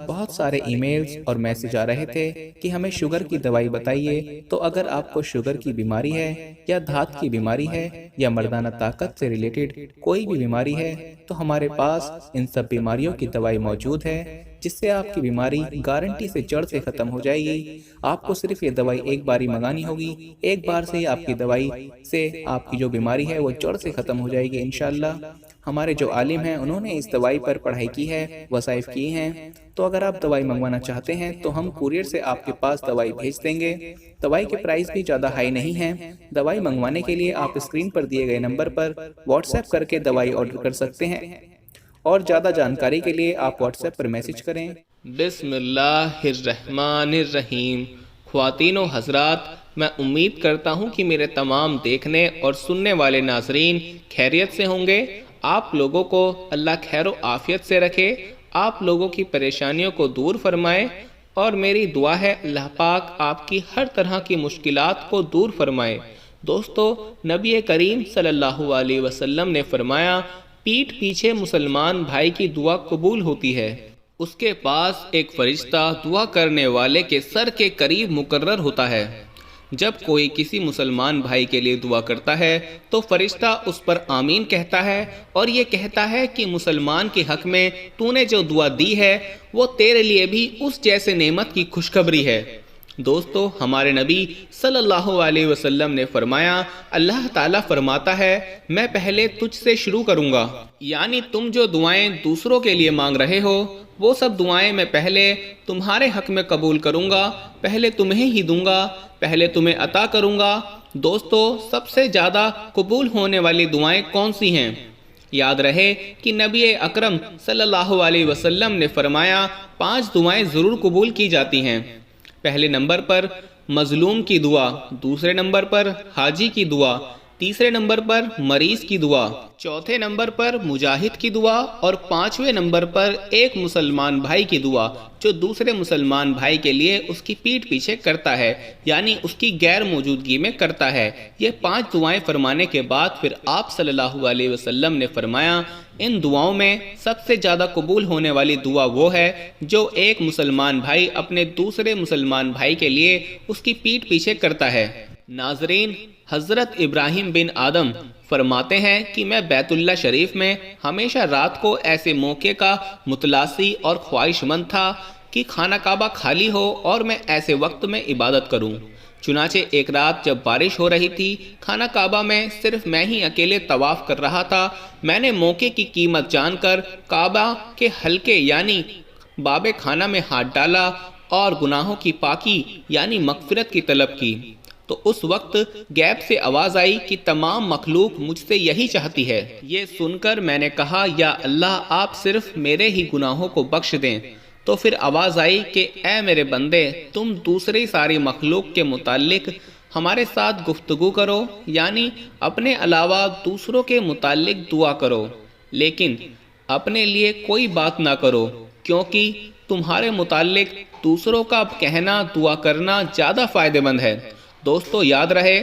بہت سارے e mails اور میسج آ رہے تھے کہ ہمیں شوگر کی دوائی بتائیے، تو اگر آپ کو شوگر کی بیماری ہے یا دھات کی بیماری ہے یا مردانہ طاقت سے ریلیٹڈ کوئی بھی بیماری ہے تو ہمارے پاس ان سب بیماریوں کی دوائی موجود ہے، جس سے آپ کی بیماری گارنٹی سے جڑ سے ختم ہو جائے گی۔ آپ کو صرف یہ دوائی ایک باری منگانی ہوگی، ایک بار سے ہی آپ کی دوائی سے آپ کی جو بیماری ہے وہ جڑ سے ختم ہو جائے گی انشاءاللہ۔ ہمارے جو عالم ہیں انہوں نے اس دوائی پر پڑھائی کی ہے، وظائف کی ہیں، تو اگر آپ دوائی منگوانا چاہتے ہیں تو ہم کوریئر سے آپ کے پاس دوائی بھیج دیں گے۔ دوائی کے پرائس بھی زیادہ ہائی نہیں ہیں۔ دوائی منگوانے کے لیے آپ اسکرین پر دیے گئے نمبر پر واٹس ایپ کر کے دوائی آرڈر کر سکتے ہیں، اور زیادہ جانکاری کے لیے آپ واٹس ایپ پر میسج کریں۔ بسم اللہ الرحمن الرحیم۔ خواتین و حضرات، میں امید کرتا ہوں کہ میرے تمام دیکھنے اور سننے والے ناظرین خیریت سے ہوں گے۔ آپ لوگوں کو اللہ خیر و عافیت سے رکھے، آپ لوگوں کی پریشانیوں کو دور فرمائے، اور میری دعا ہے اللہ پاک آپ کی ہر طرح کی مشکلات کو دور فرمائے۔ دوستو، نبی کریم صلی اللہ علیہ وسلم نے فرمایا، پیٹھ پیچھے مسلمان بھائی کی دعا قبول ہوتی ہے۔ اس کے پاس ایک فرشتہ دعا کرنے والے کے سر کے قریب مقرر ہوتا ہے۔ جب کوئی کسی مسلمان بھائی کے لیے دعا کرتا ہے تو فرشتہ اس پر آمین کہتا ہے، اور یہ کہتا ہے کہ مسلمان کے حق میں تو نے جو دعا دی ہے وہ تیرے لیے بھی اس جیسے نعمت کی خوشخبری ہے۔ دوستو، ہمارے نبی صلی اللہ علیہ وسلم نے فرمایا، اللہ تعالیٰ فرماتا ہے، میں پہلے تجھ سے شروع کروں گا، یعنی تم جو دعائیں دوسروں کے لیے مانگ رہے ہو وہ سب دعائیں میں پہلے تمہارے حق میں قبول کروں گا، پہلے تمہیں ہی دوں گا، پہلے تمہیں عطا کروں گا۔ دوستو، سب سے زیادہ قبول ہونے والی دعائیں کون سی ہیں؟ یاد رہے کہ نبی اکرم صلی اللہ علیہ وسلم نے فرمایا 5 دعائیں ضرور قبول کی جاتی ہیں۔ پہلے نمبر پر مظلوم کی دعا، دوسرے نمبر پر حاجی کی دعا، تیسرے نمبر پر مریض کی دعا، چوتھے نمبر پر مجاہد کی دعا، اور 5ویں نمبر پر ایک مسلمان بھائی کی دعا جو دوسرے مسلمان بھائی کے لیے اس کی پیٹھ پیچھے کرتا ہے، یعنی اس کی غیر موجودگی میں کرتا ہے۔ یہ 5 دعائیں فرمانے کے بعد پھر آپ صلی اللہ علیہ وسلم نے فرمایا، ان دعاؤں میں سب سے زیادہ قبول ہونے والی دعا وہ ہے جو ایک مسلمان بھائی اپنے دوسرے مسلمان بھائی کے لیے اس کی پیٹھ پیچھے کرتا ہے۔ ناظرین، حضرت ابراہیم بن آدم فرماتے ہیں کہ میں بیت اللہ شریف میں ہمیشہ رات کو ایسے موقع کا متلاسی اور خواہش مند تھا کہ خانہ کعبہ خالی ہو اور میں ایسے وقت میں عبادت کروں۔ چنانچہ ایک رات جب بارش ہو رہی تھی، خانہ کعبہ میں صرف میں ہی اکیلے طواف کر رہا تھا۔ میں نے موقع کی قیمت جان کر کعبہ کے حلقے یعنی باب خانہ میں ہاتھ ڈالا اور گناہوں کی پاکی یعنی مغفرت کی طلب کی، تو اس وقت غیب سے آواز آئی کہ تمام مخلوق مجھ سے یہی چاہتی ہے۔ یہ سن کر میں نے کہا، یا اللہ، آپ صرف میرے ہی گناہوں کو بخش دیں۔ تو پھر آواز آئی کہ اے میرے بندے، تم دوسری ساری مخلوق کے متعلق ہمارے ساتھ گفتگو کرو، یعنی اپنے علاوہ دوسروں کے متعلق دعا کرو، لیکن اپنے لیے کوئی بات نہ کرو، کیونکہ تمہارے متعلق دوسروں کا کہنا، دعا کرنا زیادہ فائدہ مند ہے۔ دوستو، یاد رہے،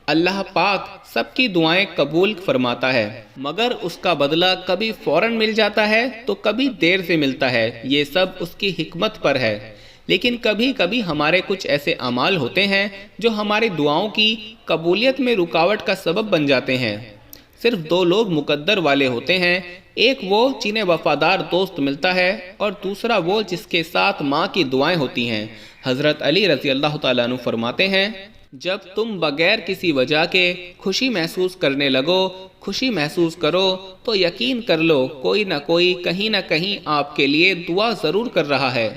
اللہ پاک سب کی دعائیں قبول فرماتا ہے، مگر اس کا بدلہ کبھی فوراً مل جاتا ہے تو کبھی دیر سے ملتا ہے۔ یہ سب اس کی حکمت پر ہے۔ لیکن کبھی کبھی ہمارے کچھ ایسے اعمال ہوتے ہیں جو ہماری دعاؤں کی قبولیت میں رکاوٹ کا سبب بن جاتے ہیں۔ صرف 2 لوگ مقدر والے ہوتے ہیں، ایک وہ جنہیں وفادار دوست ملتا ہے، اور دوسرا وہ جس کے ساتھ ماں کی دعائیں ہوتی ہیں۔ حضرت علی رضی اللہ تعالیٰ عنہ فرماتے ہیں، جب تم بغیر کسی وجہ کے خوشی محسوس کرنے لگو، خوشی محسوس کرو تو یقین کر لو کوئی نہ کوئی کہیں نہ کہیں آپ کے لیے دعا ضرور کر رہا ہے۔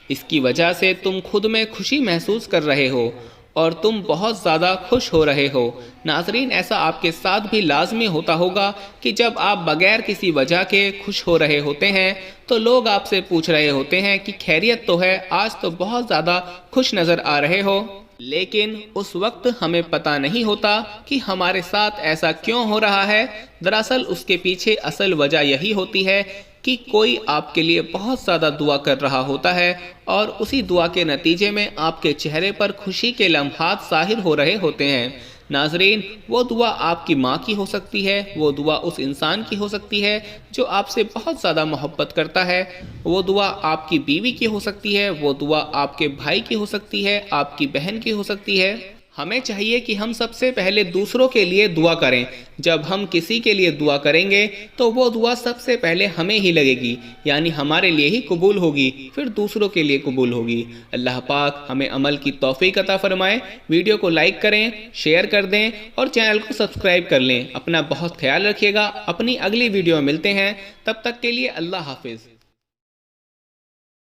اس کی وجہ سے تم خود میں خوشی محسوس کر رہے ہو اور تم بہت زیادہ خوش ہو رہے ہو۔ ناظرین، ایسا آپ کے ساتھ بھی لازمی ہوتا ہوگا کہ جب آپ بغیر کسی وجہ کے خوش ہو رہے ہوتے ہیں تو لوگ آپ سے پوچھ رہے ہوتے ہیں کہ خیریت تو ہے، آج تو بہت زیادہ خوش نظر آ رہے ہو، لیکن اس وقت ہمیں پتہ نہیں ہوتا کہ ہمارے ساتھ ایسا کیوں ہو رہا ہے۔ دراصل اس کے پیچھے اصل وجہ یہی ہوتی ہے کہ کوئی آپ کے لیے بہت زیادہ دعا کر رہا ہوتا ہے، اور اسی دعا کے نتیجے میں آپ کے چہرے پر خوشی کے لمحات ظاہر ہو رہے ہوتے ہیں۔ ناظرین، وہ دعا آپ کی ماں کی ہو سکتی ہے، وہ دعا اس انسان کی ہو سکتی ہے جو آپ سے بہت زیادہ محبت کرتا ہے، وہ دعا آپ کی بیوی کی ہو سکتی ہے، وہ دعا آپ کے بھائی کی ہو سکتی ہے، آپ کی بہن کی ہو سکتی ہے۔ ہمیں چاہیے کہ ہم سب سے پہلے دوسروں کے لیے دعا کریں۔ جب ہم کسی کے لیے دعا کریں گے تو وہ دعا سب سے پہلے ہمیں ہی لگے گی، یعنی ہمارے لیے ہی قبول ہوگی، پھر دوسروں کے لیے قبول ہوگی۔ اللہ پاک ہمیں عمل کی توفیق عطا فرمائے۔ ویڈیو کو لائک کریں، شیئر کر دیں اور چینل کو سبسکرائب کر لیں۔ اپنا بہت خیال رکھیے گا۔ اپنی اگلی ویڈیو میں ملتے ہیں، تب تک کے لیے اللہ حافظ۔